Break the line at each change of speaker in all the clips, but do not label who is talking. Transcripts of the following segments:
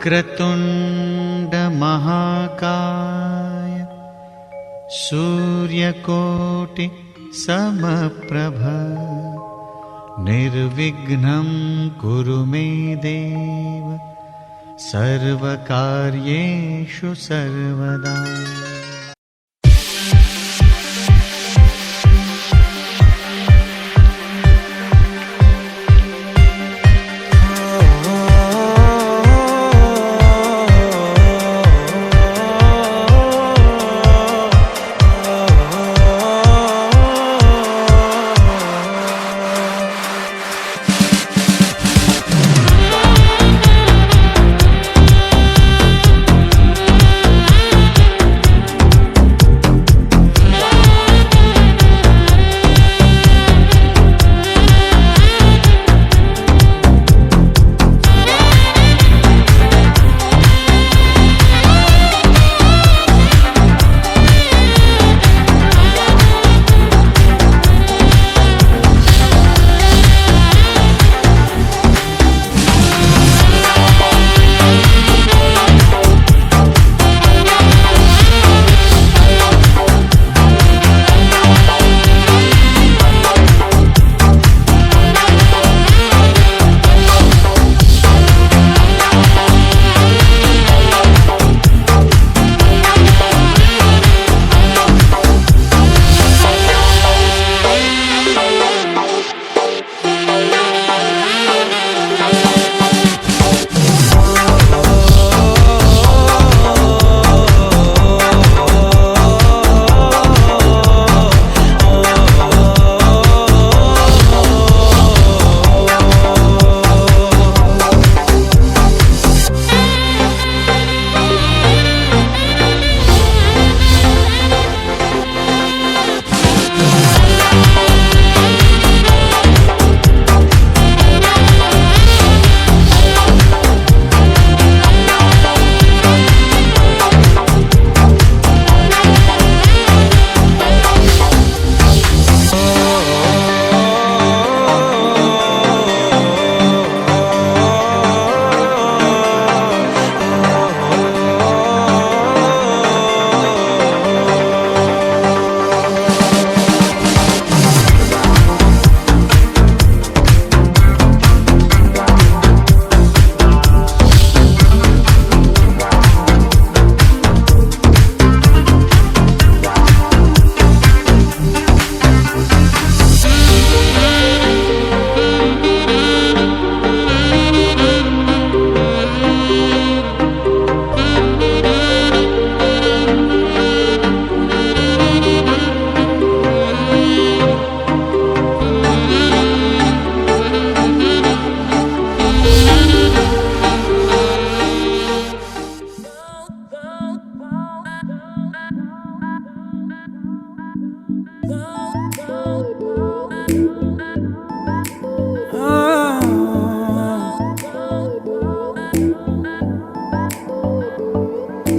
वक्रतुंड महाकाय सूर्यकोटि समप्रभ निर्विघ्नं कुरु मे देव सर्वकार्येषु सर्वदा।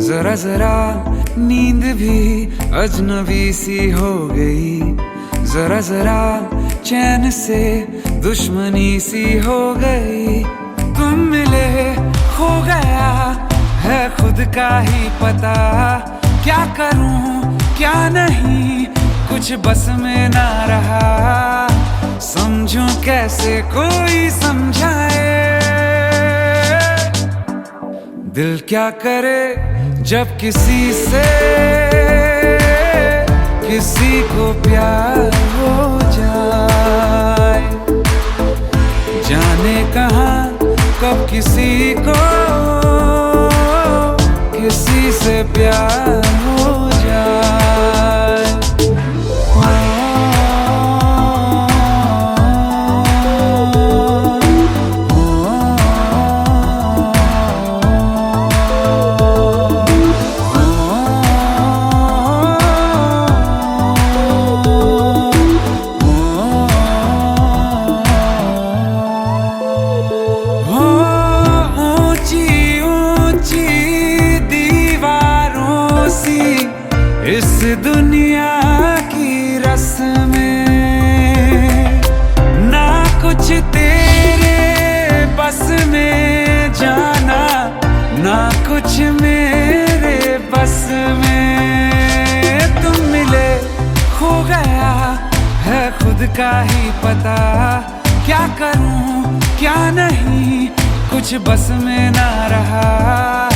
जरा जरा नींद भी अजनबी सी हो गई, जरा जरा चैन से दुश्मनी सी हो गई। तुम मिले खो गया है खुद का ही पता, क्या करूं क्या नहीं कुछ बस में ना रहा। समझूं कैसे कोई समझाए, दिल क्या करे जब किसी से किसी को प्यार हो जाए। जाने कहाँ कब किसी को किसी से प्यार हो जाए। ऊंची ऊंची दीवारों सी खुद का ही पता, क्या करूं क्या नहीं कुछ बस में ना रहा।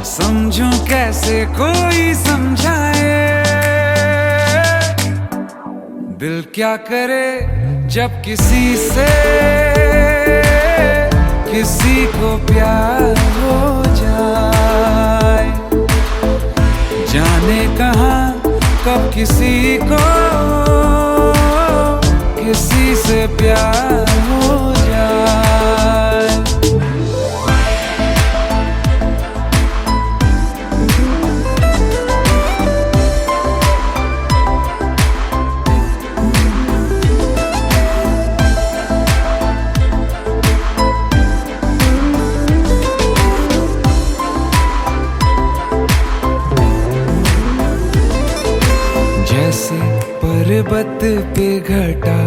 समझूं कैसे कोई समझाए, दिल क्या करे जब किसी से किसी को प्यार हो जाए। जाने कहाँ कब किसी को किसी से प्यार हो जाए। जैसे पर्वत पे घटा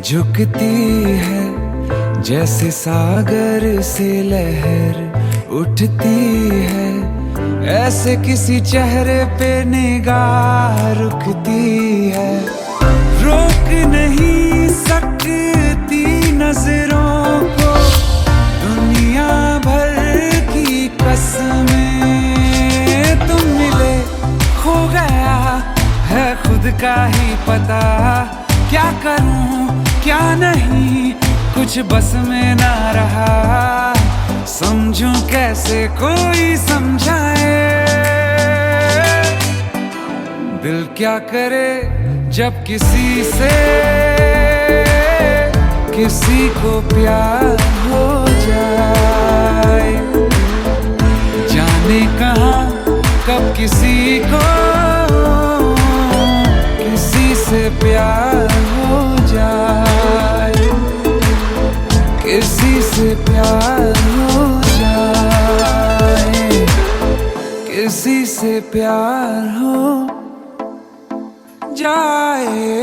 झुकती है, जैसे सागर से लहर उठती है, ऐसे किसी चेहरे पे निगाह रुकती है। रोक नहीं सकती नजरों को दुनिया भर की कसमें। तुम मिले खो गया है खुद का ही पता, क्या करूं क्या नहीं कुछ बस में ना रहा। समझूं कैसे कोई समझाए, दिल क्या करे जब किसी से किसी को प्यार हो जाए। जाने कहाँ कब किसी को किसी से प्यार हो जाए, किसी से प्यार हो जाए, किसी से प्यार हो जाए।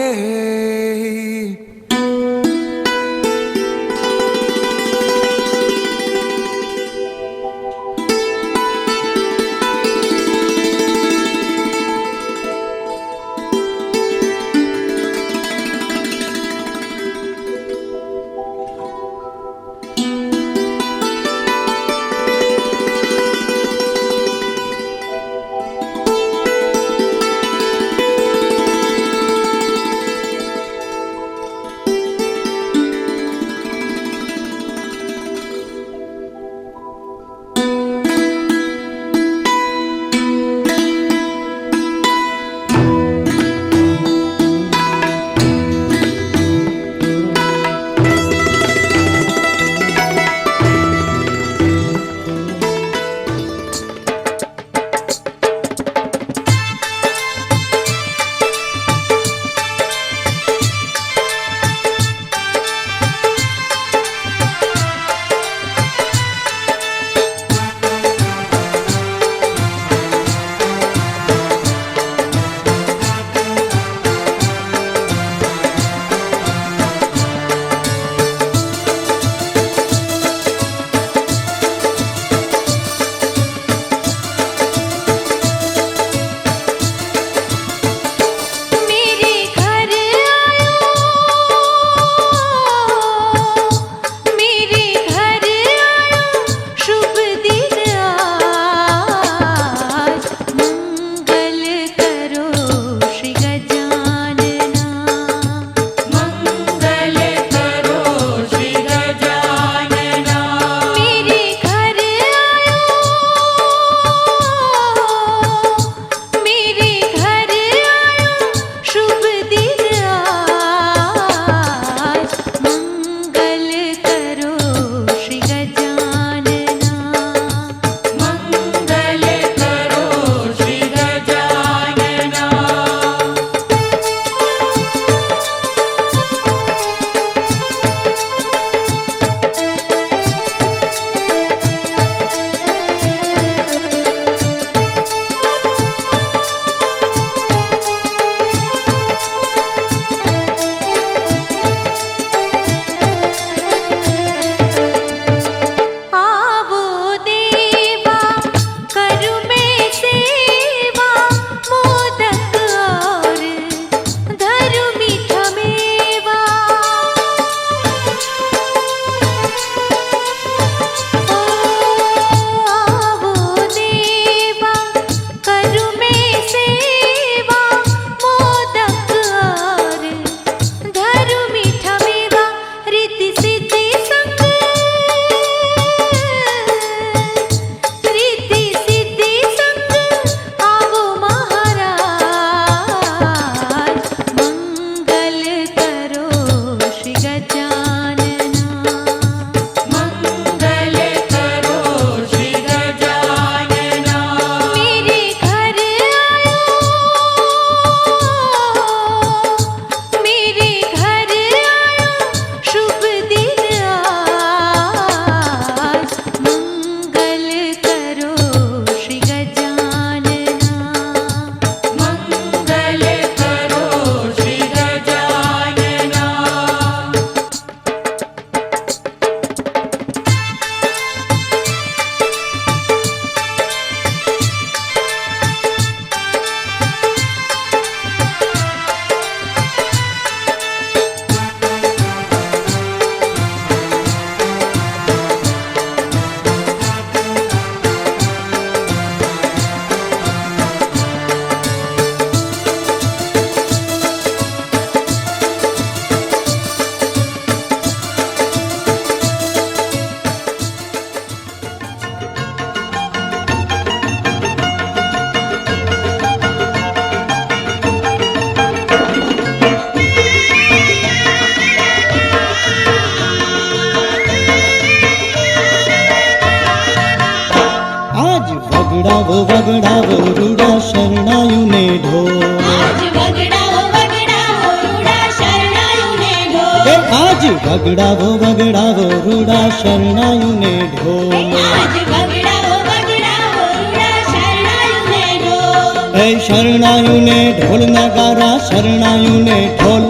आज વગડાવો વગડાવો રૂડા શરણાયું ને ઢોલ
આજ વગડાવો વગડાવો રૂડા શરણાયું ને ઢોલ
એ શરણાયું ને ઢોલ નગારા શરણાયું ને ઢોલ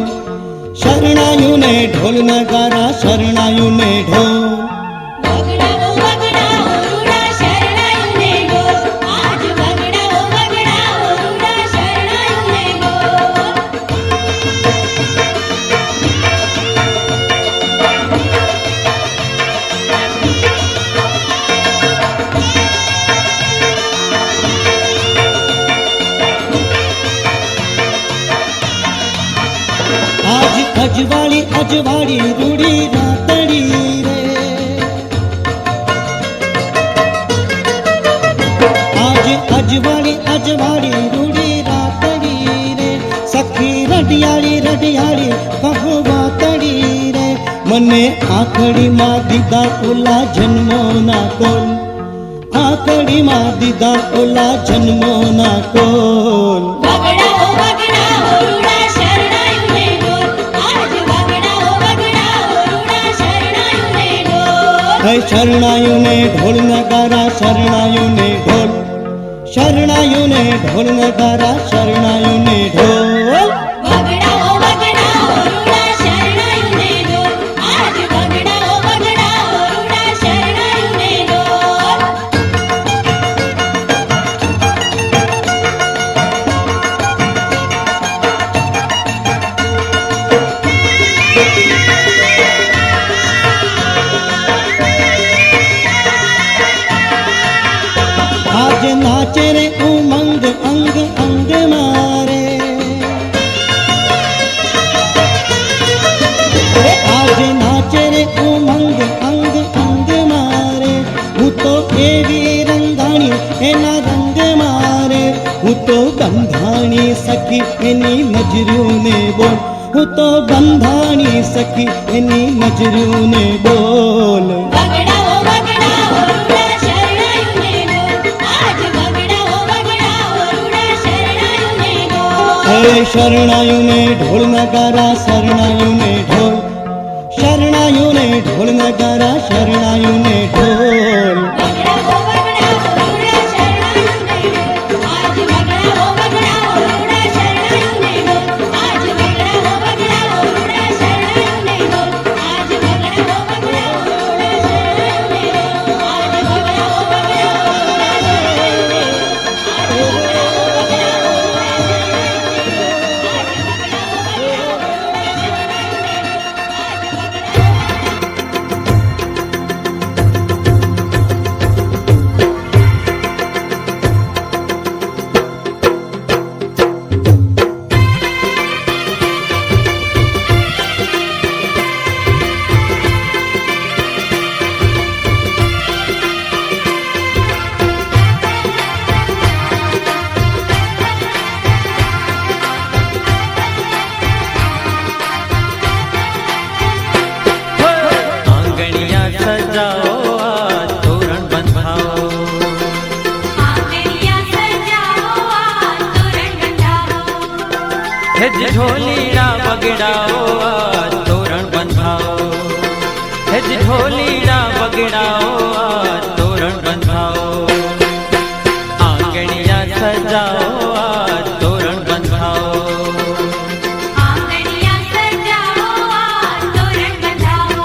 શરણાયું ને ઢોલ નગારા શરણાયું ને ઢોલ
વગડાવો વગડાવો રૂડા શરણાયું ને ઢોલ આજ વગડાવો વગડાવો રૂડા શરણાયું ને ઢોલ
आज अजवाड़ी अजवाड़ी रूड़ी रातड़ी रे आज अजवाड़ी अजवाड़ी रूड़ी रातड़ी रे सखी रडियाड़ी रडियाड़ी कहो वातड़ी रे मने आखड़ी मां दीदा ओला जन्मो ना कोल आखड़ी मां दीदा ओला जन्मो ना कोल
વગડાવો વગડાવો રૂડા શરણાયું ને ઢોલ આજ વગડાવો વગડાવો રૂડા શરણાયું ને ઢોલ
હે શરણાયું ને ઢોલ નગારા શરણાયું ને ઢોલ શરણાયું ને ઢોલ નગારા શરણાયું ને ઢોલ
વગડાવો વગડાવો રૂડા શરણાયું ને ઢોલ આજ વગડાવો વગડાવો રૂડા શરણાયું ને ઢોલ
आज नाचे रे उमंग अंग अंग मारे आज नाचे रे उमंग अंग अंग मारे હું તો એવી રંગાણી એના રંગ મારે હું તો બંધાણી સખી એની નજર્યું ને બોલ હું તો બંધાણી સખી એની નજર્યું ને બોલ
વગડાવો વગડાવો રૂડા શરણાયું ને ઢોલ આજ વગડાવો વગડાવો રૂડા શરણાયું ને ઢોલ
હે શરણાયું ને ઢોલ નગારા શરણાયું ને ઢોલ શરણાયું ને ઢોલ નગારા શરણાયું ને ઢોલ
વગડાવો વગડાવો રૂડા શરણાયું ને ઢોલ આજ વગડાવો વગડાવો રૂડા શરણાયું ને ઢોલ આજ વગડાવો વગડાવો રૂડા શરણાયું ને ઢોલ આજ વગડાવો વગડાવો રૂડા શરણાયું ને ઢોલ આજ વગડાવો વગડાવો રૂડા
आंगणिया सजाओ आज तोरण बंधाओ
आंगणिया सजाओ आज तोरण बंधाओ
हेज ढोलीड़ा बगड़ाओ आज तोरण बंधाओ हेज ढोलीड़ा बगड़ाओ आज तोरण बंधाओ आंगणिया सजाओ आज तोरण बंधाओ
आंगणिया सजाओ आज तोरण बंधाओ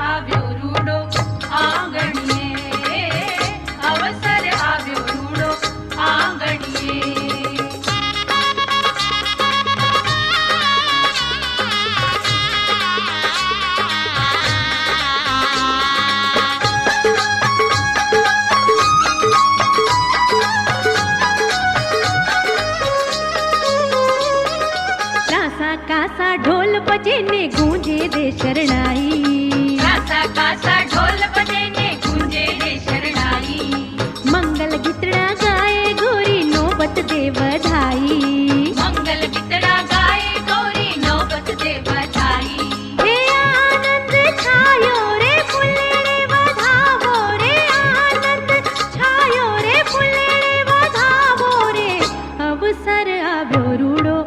આવ્યો રૂડો આંગણીએ અવસર આવ્યો રૂડો આંગણીએ कासा ढोल बजे ने गूंजे दे शरणाई कासा कासा ढोल बजे ने गूंजे दे शरणाई मंगल गीतड़ा गाए गोरी नौबत दे बधाई मंगल गीतड़ा गाए गोरी नौबत दे बधाई हे आनंद छायो रे फुल्लेड़े बधावो रे आनंद छायो रे फुल्लेड़े बधावो रे अवसर आव्यो रूडो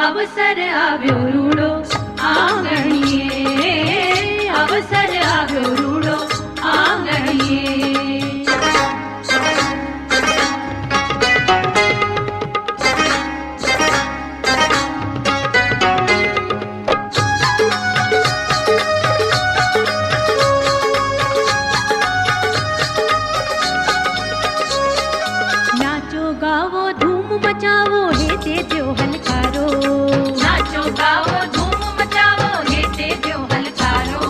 अवसर આવ્યો રૂડો આંગણીએ અવસર આવ્યો રૂડો આંગણીએ નાચો ગાવો ધૂમ મચાવો હે દેજો હલકારો નાચો ગાવો ધૂમ મચાવો હે દેજો હલકારો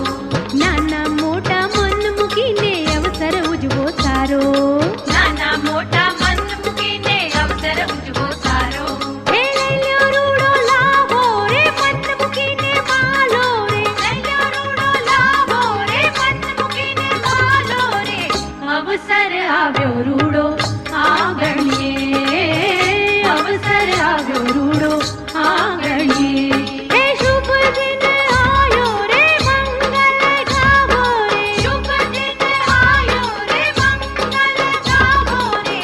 નાના મોટા મન મૂકીને અવસર ઉજવો સારો નાના મોટા મન મૂકીને અવસર ઉજવો સારો હે લઈ લ્યો રૂડો લાવો રે મન મૂકીને માલો રે લઈ લ્યો રૂડો લાવો રે મન મૂકીને માલો રે અવસર આવ્યો રૂડો આંગણીએ અવસર આવ્યો રૂડો આંગણીએ હે શુભ દિન આયો રે મંગલ ગાવો રે શુભ દિન આયો રે મંગલ ગાવો રે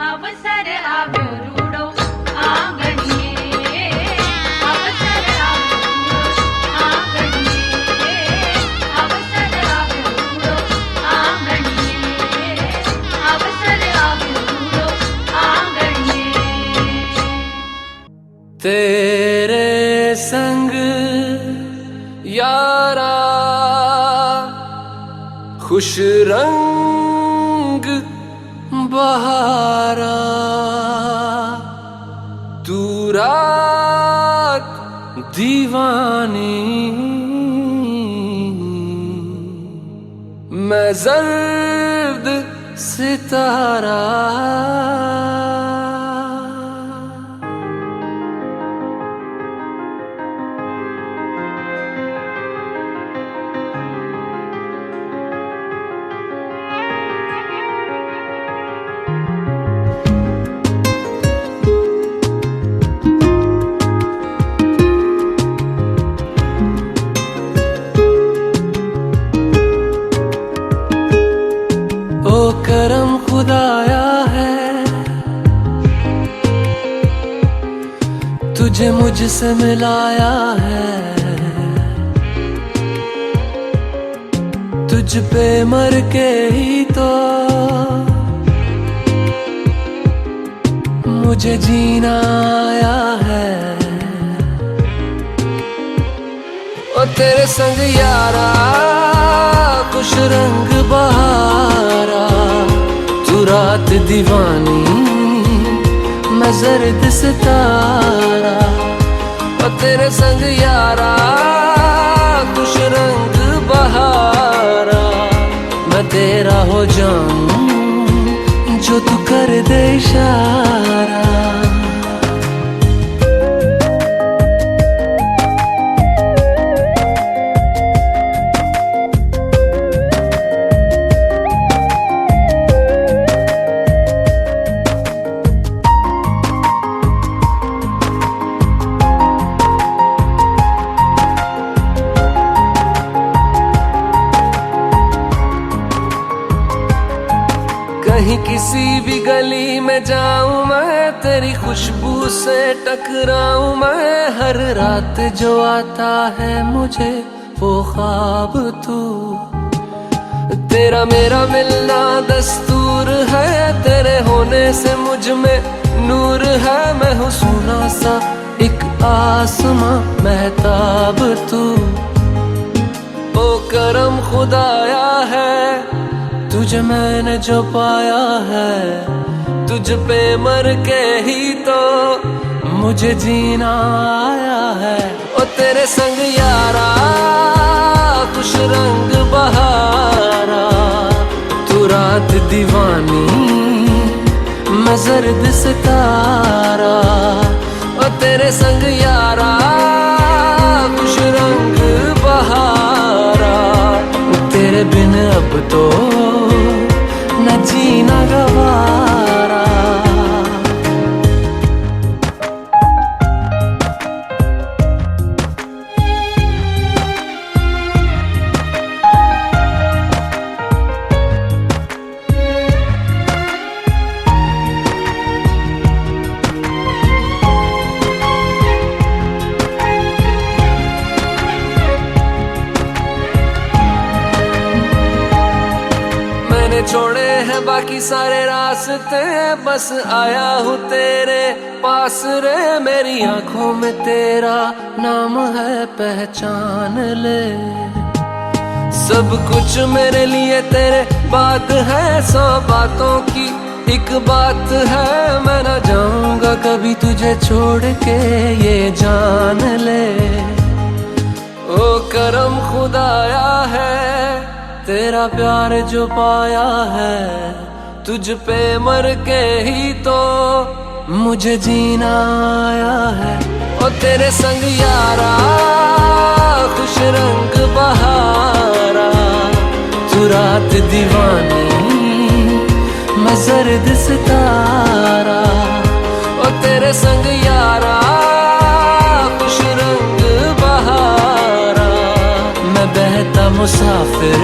અવસર આવ્યો રૂડો આંગણીએ અવસર આવ્યો રૂડો આંગણીએ અવસર આવ્યો રૂડો આંગણીએ અવસર આવ્યો રૂડો આંગણીએ
तेरे संग यारा खुश रंग बहारा तू रात दीवानी मैं जर्द सितारा ओ करम खुदाया है तुझे मुझसे मिलाया है तुझ पे मर के ही तो मुझे जीना आया है ओ तेरे संग यारा खुश रंग बहारा तू रात दीवानी मैं जर्द सितारा ओ तेरे संग यारा खुश रंग बहारा मैं तेरा हो जाऊं जो तू कर दे इशारा कहीं किसी भी गली में जाऊं मैं तेरी खुशबू से टकराऊं मैं हर रात जो आता है मुझे
वो ख्वाब तू। तेरा मेरा मिलना दस्तूर है, तेरे होने से मुझ में नूर है। मैं हूँ सोना सा एक आसमां महताब तू। ओ करम खुदाया है तुझे मैंने जो पाया है, तुझ पे मर के ही तो मुझे जीना आया है। ओ तेरे संग यारा खुश रंग बहारा, तू रात दीवानी मैं जर्द सितारा। ओ तेरे संग यारा खुश रंग बहारा, तेरे बिन अब तो न जीना गवारा। छोड़े हैं बाकी सारे रास्ते, बस आया हूँ तेरे पास रे। मेरी आंखों में तेरा नाम है पहचान ले। सब कुछ मेरे लिए तेरे बात है, 100 बातों की एक बात है। मैं ना जाऊंगा कभी तुझे छोड़ के ये जान ले। ओ करम खुदाया है तेरा प्यार जो पाया है, तुझ पे मर के ही तो मुझे जीना आया है। ओ तेरे संग यारा खुश रंग बहारा, तू रात दीवानी मैं जर्द सितारा। ओ तेरे संग यारा खुश रंग बहारा, मैं बहता मुसाफिर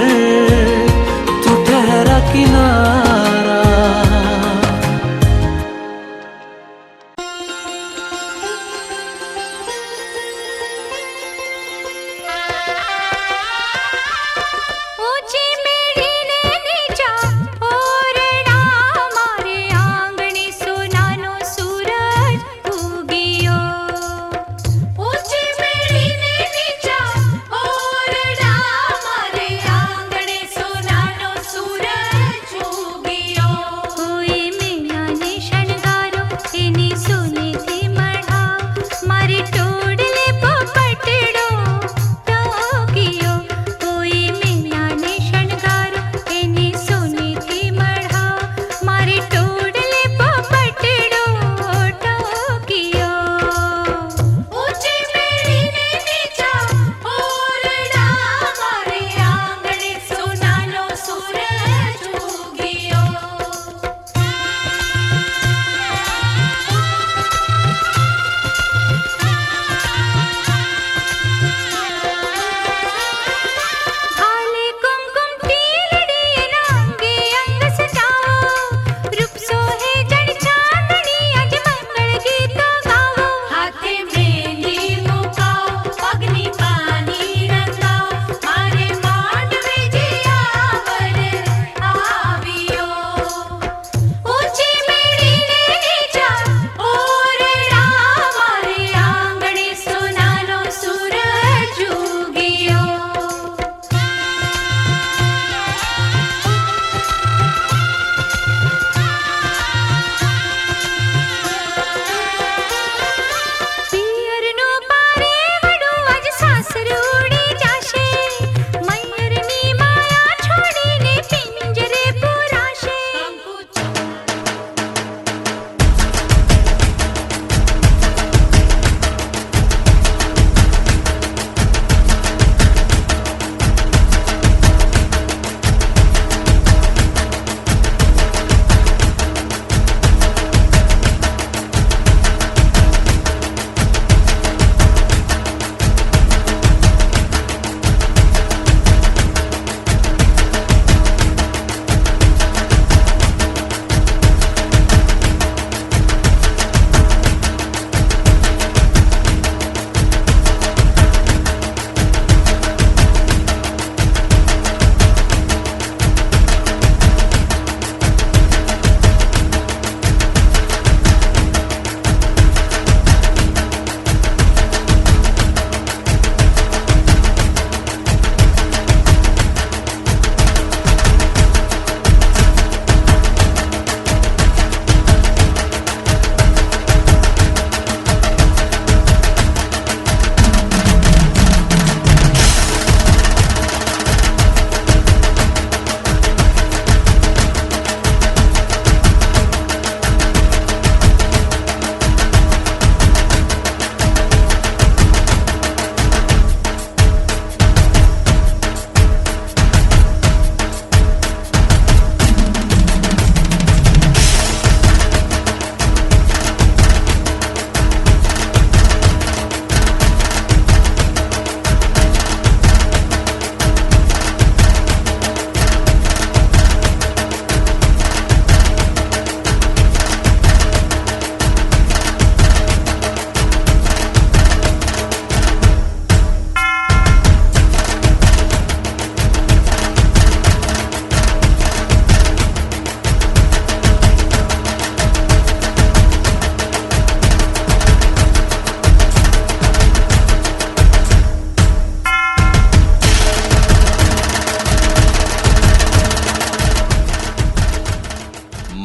तू ठहरा किनारा।
ऊंची मेरी नीचा ओरडा, मारे आंगणी सुनानो सूरज उगियो। ऊंची मेरी नीचा ओरडा, मारे आंगणे सुनानो सूरज उगियो।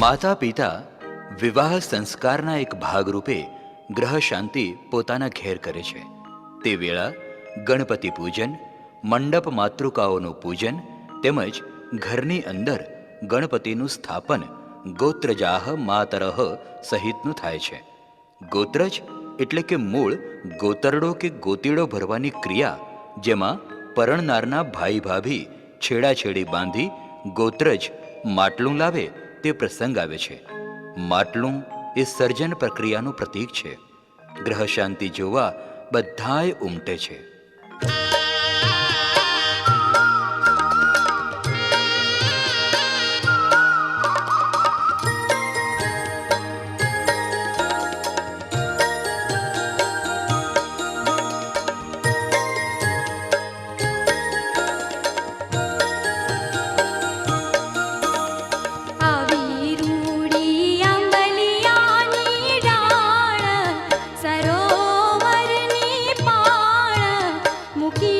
માતા પિતા વિવાહ સંસ્કારના એક ભાગરૂપે ગ્રહ શાંતિ પોતાના ઘેર કરે છે. તે વેળા ગણપતિ પૂજન, મંડપ માતૃકાઓનું પૂજન તેમજ ઘરની અંદર ગણપતિનું સ્થાપન ગોત્રજાહ માતરહ સહિતનું થાય છે. ગોત્રજ એટલે કે મૂળ ગોતરડો કે ગોતીડો ભરવાની ક્રિયા, જેમાં પરણનારના ભાઈ ભાભી છેડાછેડી બાંધી ગોત્રજ માટલું લાવે તે પ્રસંગ આવે છે. માટલું એ સર્જન પ્રક્રિયાનું પ્રતીક છે. ગ્રહ શાંતિ જોવા બધાય ઉમટે છે.
આવી રૂડી આંબલિયાની ડાળ સરોવરની પાળ મૂકી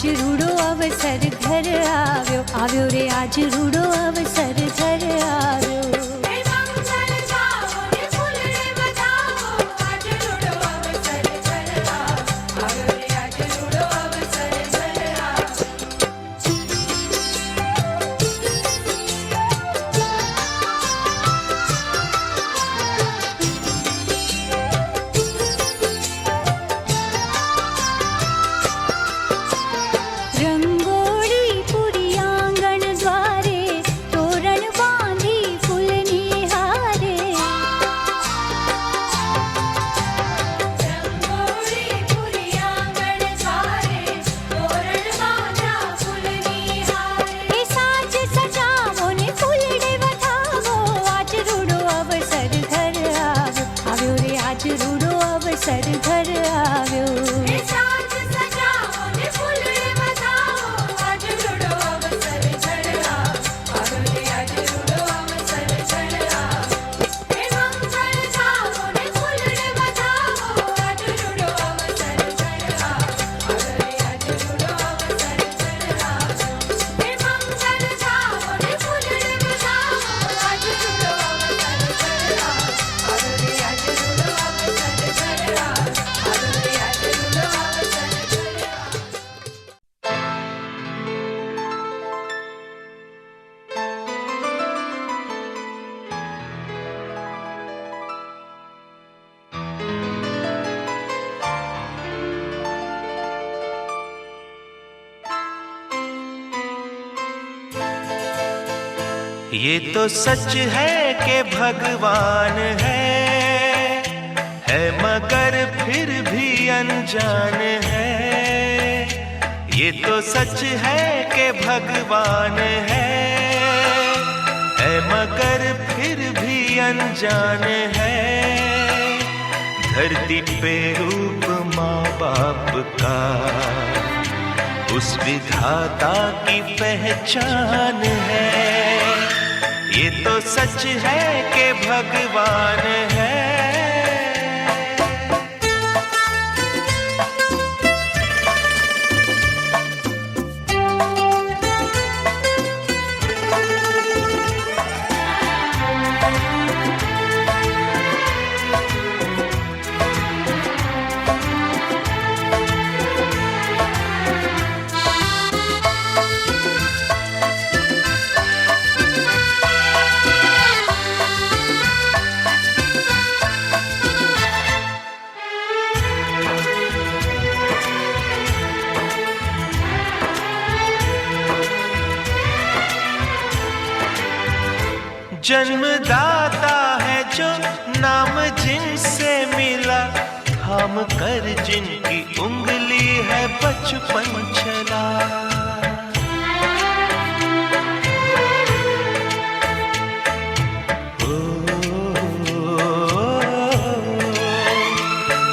आज रूड़ो अवसर घर आव्यो आव्यो रे आज रूड़ो अवसर घर आव्यो अवसर घर आव्यो
ये तो सच है कि भगवान है मगर फिर भी अनजान है। ये तो सच है कि भगवान है मगर फिर भी अनजान है। धरती पे रूप माँ बाप का उस विधाता की पहचान है। ये तो सच है कि भगवान है। जन्मदाता है जो नाम जिनसे मिला, थाम कर जिनकी उंगली है बचपन चला।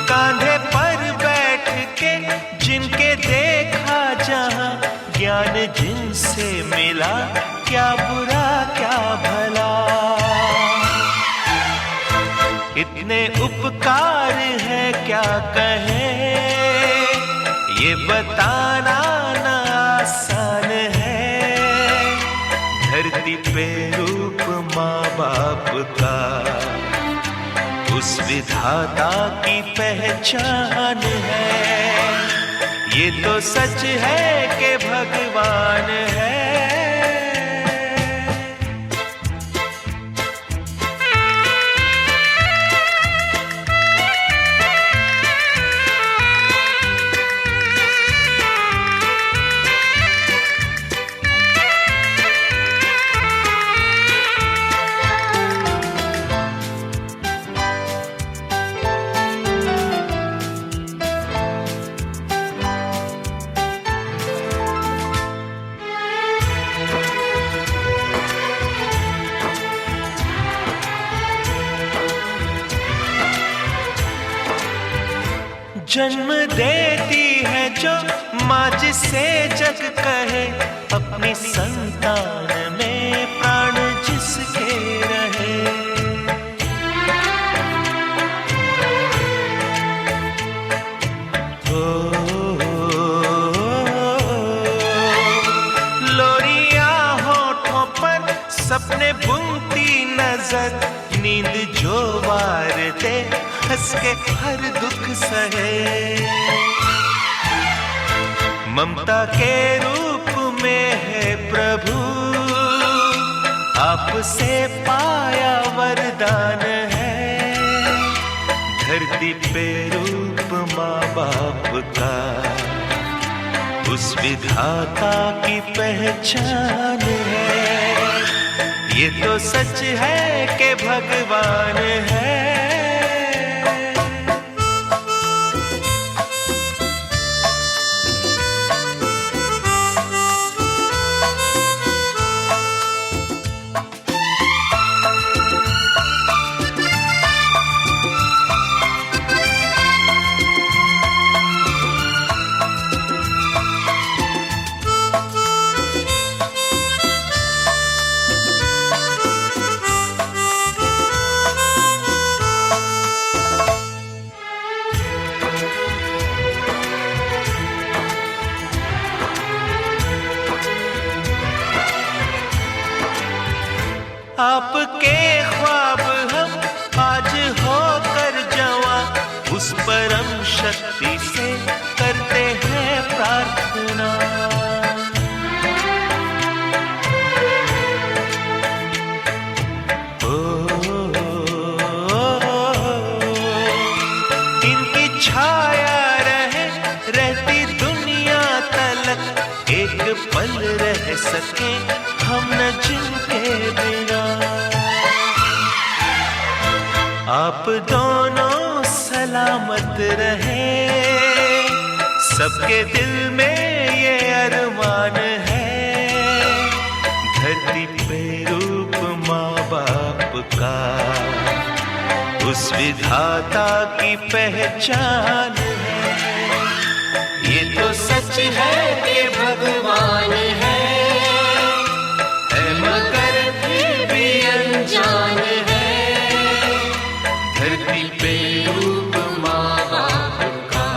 कांधे पर बैठ के जिनके देखा जहां, ज्ञान जिनसे मिला, क्या बुरा क्या भला। इतने उपकार है क्या कहें, ये बताना ना आसान है। धरती पे रूप माँ बाप का उस विधाता की पहचान है। ये तो सच है कि भगवान है। जन्म देती है जो माँ जिसे जग कहे, अपनी संतान में प्राण जिसके रहे। नींद जो वार दे, हंस के हर दुख सहे। ममता के रूप में है प्रभु, आपसे पाया वरदान है। धरती पे रूप माँ बाप का, उस विधाता की पहचान है। ये तो सच है कि भगवान है। आपके ख्वाब हम आज होकर जवां, उस परम शक्ति से करते हैं प्रार्थना। इनकी छाया रहे रहती दुनिया तलक, एक पल रह सके हम न जिनके बिना। आप दोनों सलामत रहे, सबके दिल में ये अरमान है। धरती पे रूप माँ बाप का, उस विधाता की पहचान है। ये तो सच है कि भगवान है, मगर फिर भी अनजान है। धरती पे रूप माँ बाप का,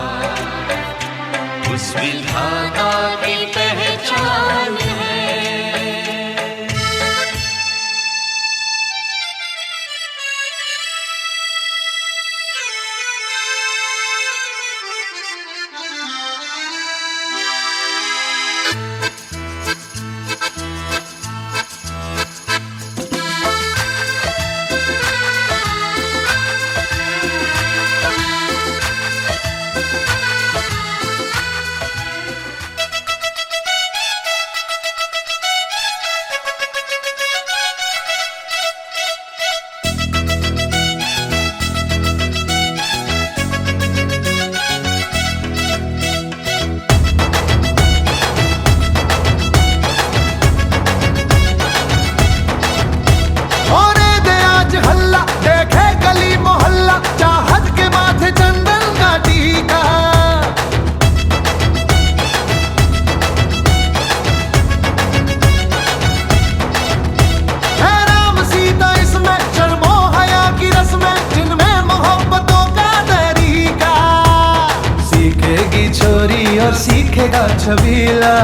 उस विधाता की पहचान है।
और सीखेगा छबीला,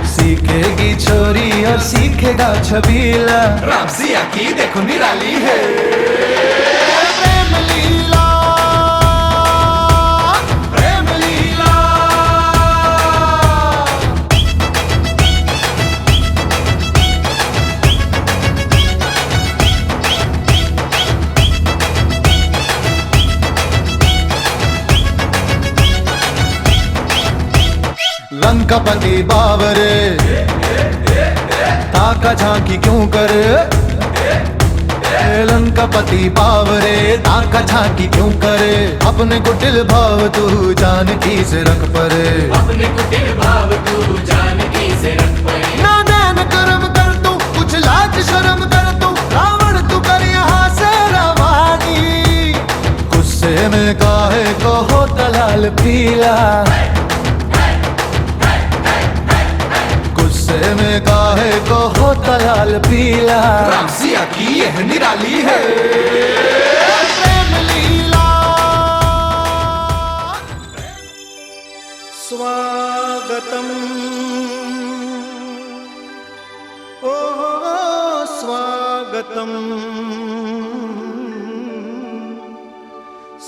सीखेगी छोरी और सीखेगा छबीला। रामसिया की देखो निराली है प्रेम लीला, प्रेम लीला। लंकापति बावरे ताका झांकी क्यों करे, लंकापति बावरे ताका झांकी क्यों करे। अपने कुटिल भाव तू जानकी से रख परे, अपने कुटिल भाव तू जानकी से रख परे। ना दैन कर्म कर तू कुछ लाज शर्म कर तू, रावण तू कर यहाँ से रवानी। गुस्से में काहे को हो दलाल पीला, गुस्से में काहे को होता लाल पीला। रामसिया की यह निराली है प्रेम लीला।
स्वागतम ओ स्वागतम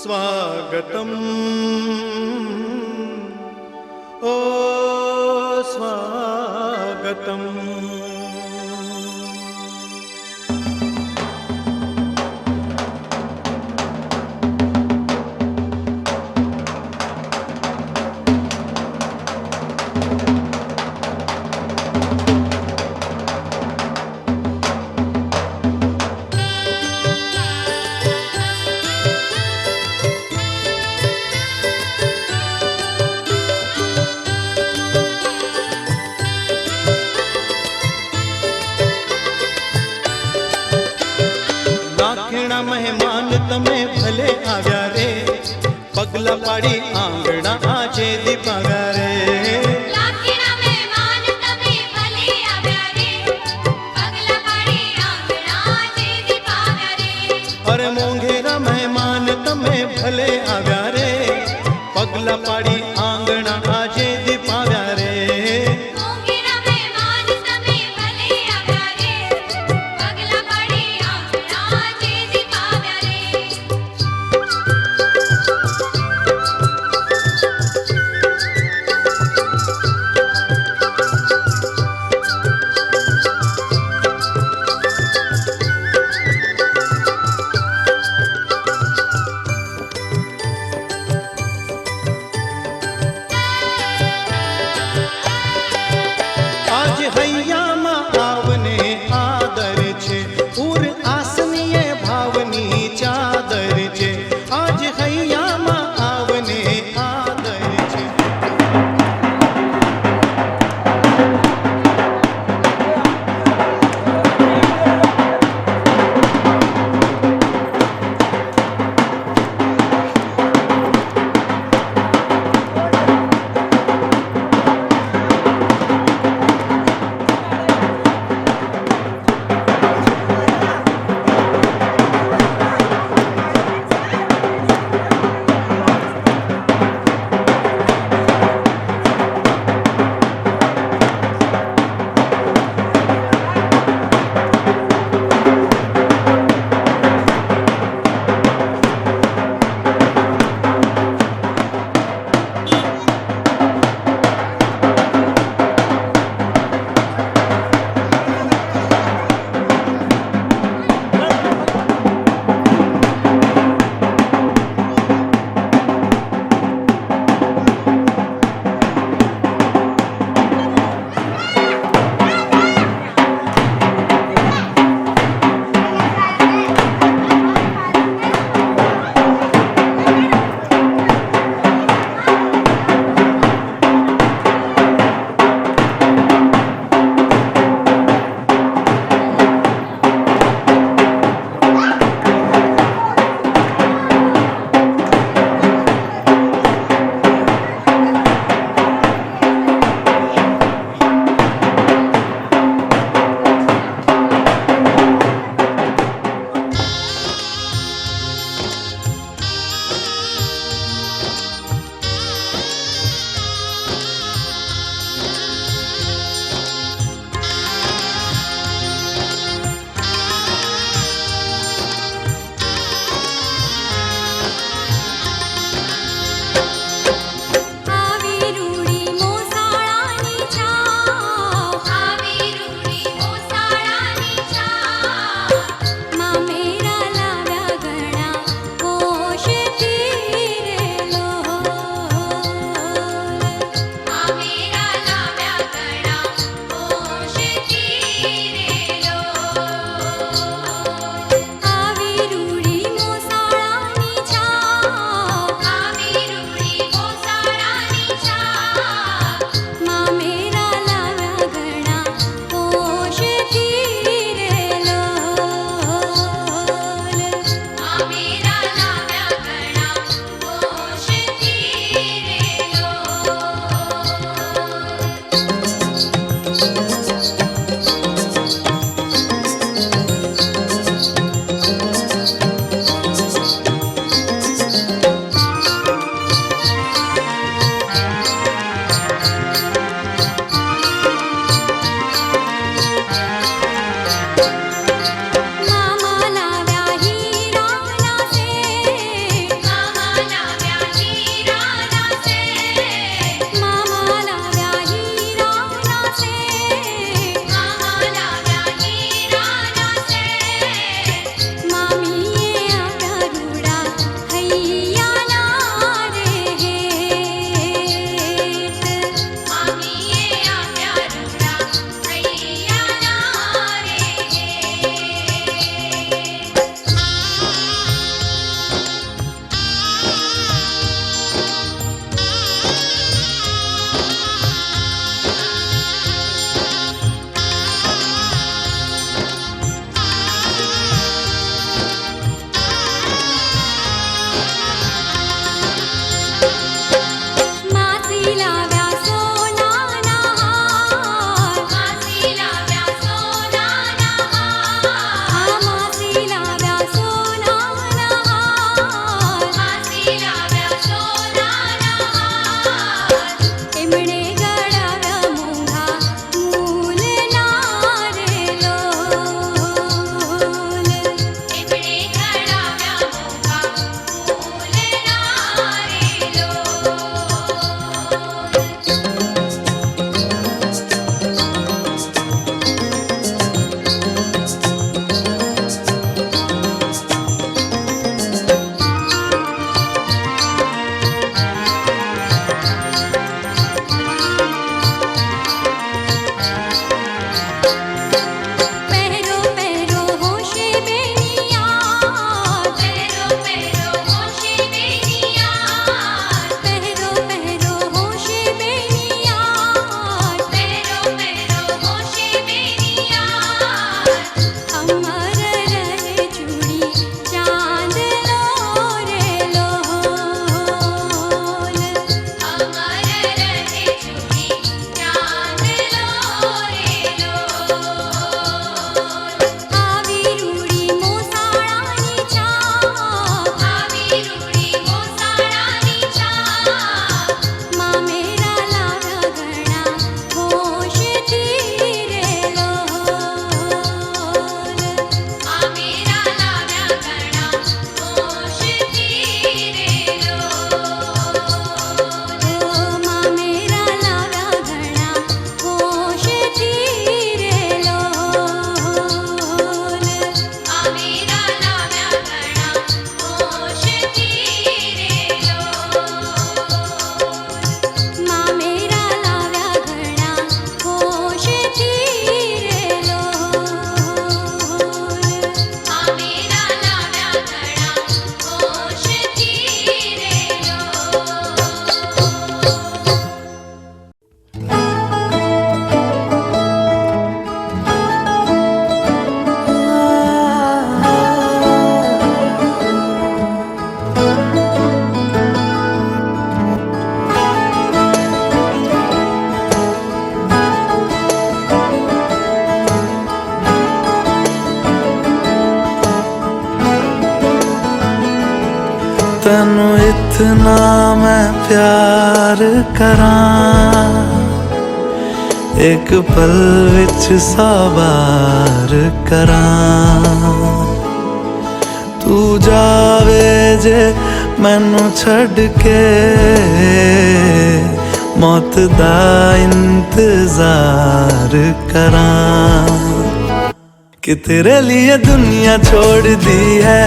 स्वागतम ओ स्वागतम। મહેમાન તમે ભલે આવ્યા રે, પગલા પાડી આંગણા આજે દીપાવ્યા રે।
લાખીના મહેમાન તમે ભલે આવ્યા રે, પગલા પાડી આંગણા આજે દીપાવ્યા રે।
અરે મોંઘેરા મહેમાન તમે ભલે આવ્યા રે, પગલા પાડી આંગણા આજે દીપાવ્યા રે।
મોંઘેરા મહેમાન તમે ભલે આવ્યા રે, પગલા પાડી આંગણા આજે દીપાવ્યા રે।
तेनू इतना मैं प्यार करां, एक पल विच 100 बार करां। तू जावे जे मैनू छड़ के, मौत दा इंतजार करां। कि तेरे लिए दुनिया छोड़ दी है,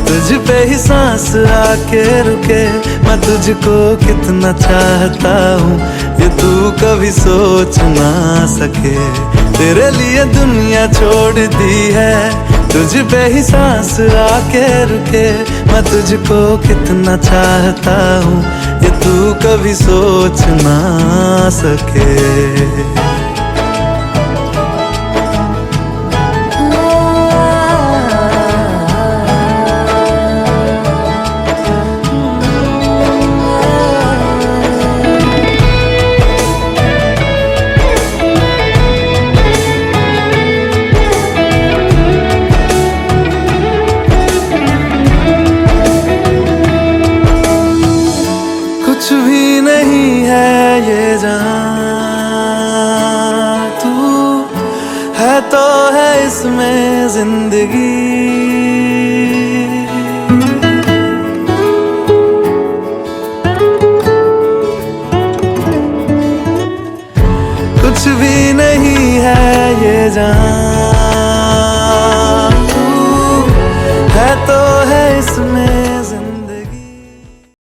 तुझ पे ही सांस आके रुके। मैं तुझको कितना चाहता हूँ ये तू कभी सोच ना सके। तेरे लिए दुनिया छोड़ दी है, तुझ पे ही सांस आके रुके। मैं तुझको कितना चाहता हूँ ये तू कभी सोच ना सके। कुछ भी नहीं है ये जहां, तू है तो है इसमें जिंदगी। कुछ भी नहीं है ये जहां,